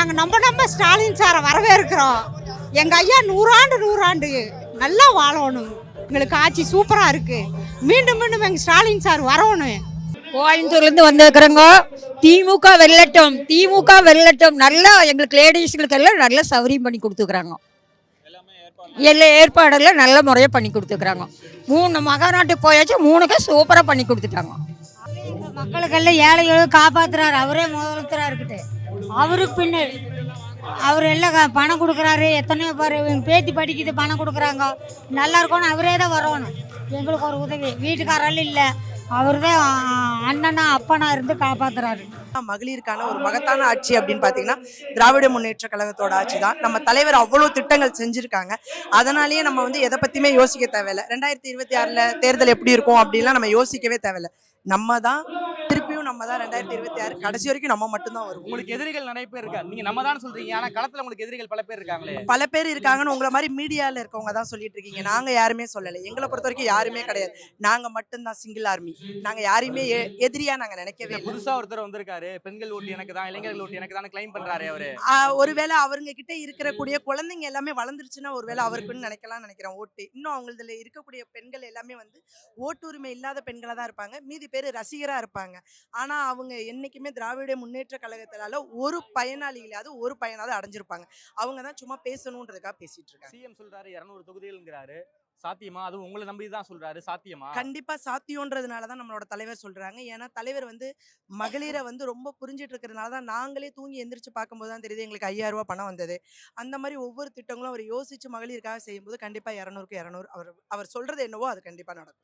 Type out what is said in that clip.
நாங்கள் நம்ம ஸ்டாலின் சாரை வரவேற்கிறோம். எங்கள் ஐயா நூறாண்டு நூறாண்டு நல்லா வாழணும். எங்களுக்கு ஆட்சி சூப்பராக இருக்குது. மீண்டும் மீண்டும் எங்கள் ஸ்டாலின் சார் வரணும். கோயம்புத்தூர்லேருந்து வந்திருக்கிறோங்க. திமுக வெல்லட்டும், திமுக வெல்லட்டும். நல்லா எங்களுக்கு லேடிஸ்களுக்கு எல்லாம் நல்ல சௌகரியம் பண்ணி கொடுத்துக்கிறாங்க. எல்லா ஏற்பாடெல்லாம் நல்ல முறையாக பண்ணி கொடுத்துக்கிறாங்க. 3 மகாநாட்டுக்கு போயாச்சு, 3க்கு சூப்பராக பண்ணி கொடுத்துட்டாங்க. மக்களுக்கெல்லாம் ஏழைகளும் காப்பாற்றுறாரு. அவரே முதலமைச்சராக இருக்கட்டு. அவருக்கு பின்னாடி அவர் எல்லாம் பணம் கொடுக்குறாரு. எத்தனையோ பேர் எங்கள் பேத்தி படிக்குது, பணம் கொடுக்குறாங்க. நல்லா இருக்கணும். அவரே தான் வரணும். எங்களுக்கு ஒரு உதவி வீட்டுக்காரெல்லாம் இல்லை. அவர் தான் அண்ணனா அப்பனா இருந்து காப்பாற்றுறாரு. மகளிருக்கான ஒரு மகத்தான ஆட்சி அப்படின்னு பார்த்தீங்கன்னா திராவிட முன்னேற்ற கழகத்தோட ஆட்சி தான். நம்ம தலைவர் அவ்வளோ திட்டங்கள் செஞ்சுருக்காங்க. அதனாலேயே நம்ம வந்து எதை பற்றியுமே யோசிக்க தேவையில்லை. 2026 தேர்தல் எப்படி இருக்கும் அப்படின்லாம் நம்ம யோசிக்கவே தேவையில்லை. நம்ம தான் திருப்பியும் நம்ம தான் 2026 கடைசி வரைக்கும் நம்ம மட்டும்தான் வரும். உங்களுக்கு எதிரிகள் நிறைய பேர் இருக்காங்க. நீங்க நம்ம தான் சொல்றீங்க, ஆனா களத்துல உங்களுக்கு எதிரிகள் பல பேர் இருக்காங்களே. பல பேர் இருக்காங்கன்னு உங்களை மாதிரி மீடியாவில் இருக்கவங்க தான் சொல்லிட்டு இருக்கீங்க. நாங்க யாருமே சொல்லலை. எங்களை பொறுத்த வரைக்கும் யாருமே கிடையாது. நாங்க மட்டும்தான் சிங்கிள் ஆர்மி. நாங்க யாரையுமே எதிரியா நாங்க நினைக்கவே. புதுசா ஒருத்தர் வந்திருக்காரு, பெண்கள் ஓட்டு எனக்கு தான், இளைஞர்கள் ஓட்டு எனக்கு தான் கிளைம் பண்றாரு அவரு. ஒருவேளை அவருங்க கிட்ட இருக்கக்கூடிய குழந்தைங்க எல்லாமே வளர்ந்துருச்சுன்னா ஒருவேளை அவருக்குன்னு நினைக்கிறேன் ஓட்டு. இன்னும் அவங்களதுல இருக்கக்கூடிய பெண்கள் எல்லாமே வந்து ஓட்டுரிமை இல்லாத பெண்களா தான் இருப்பாங்க. மீதி பேர் ரசிகரா இருப்பாங்க. ஆனா அவங்க என்னைக்குமே திராவிட முன்னேற்ற கழகத்தினால ஒரு பயனாளிகளாவது ஒரு பயனாவது அடைஞ்சிருப்பாங்க. அவங்க தான் சும்மா பேசணுன்றதுக்காக பேசிட்டு இருக்காங்க. சிஎம் சொல்றாரு 200 தொகுதிகள்ங்கிறாரு. சாத்தியமா? அது உங்களை நம்பி தான் சொல்றாரு. சாத்தியமா? கண்டிப்பா சாத்தியம்ன்றதுனால தான் நம்மளோட தலைவர் சொல்றாங்க. ஏன்னா தலைவர் வந்து மகளிரை வந்து ரொம்ப புரிஞ்சிட்டு இருக்கிறதுனால தான் நாங்களே தூங்கி எந்திரிச்சு பார்க்கும்போது தான் தெரியுது எங்களுக்கு 5000 ரூபாய் பணம் வந்தது. அந்த மாதிரி ஒவ்வொரு திட்டங்களும் அவர் யோசிச்சு மகளிருக்காக செய்யும்போது கண்டிப்பா 200க்கு 200 அவர் சொல்றது என்னவோ அது கண்டிப்பா நடக்கும்.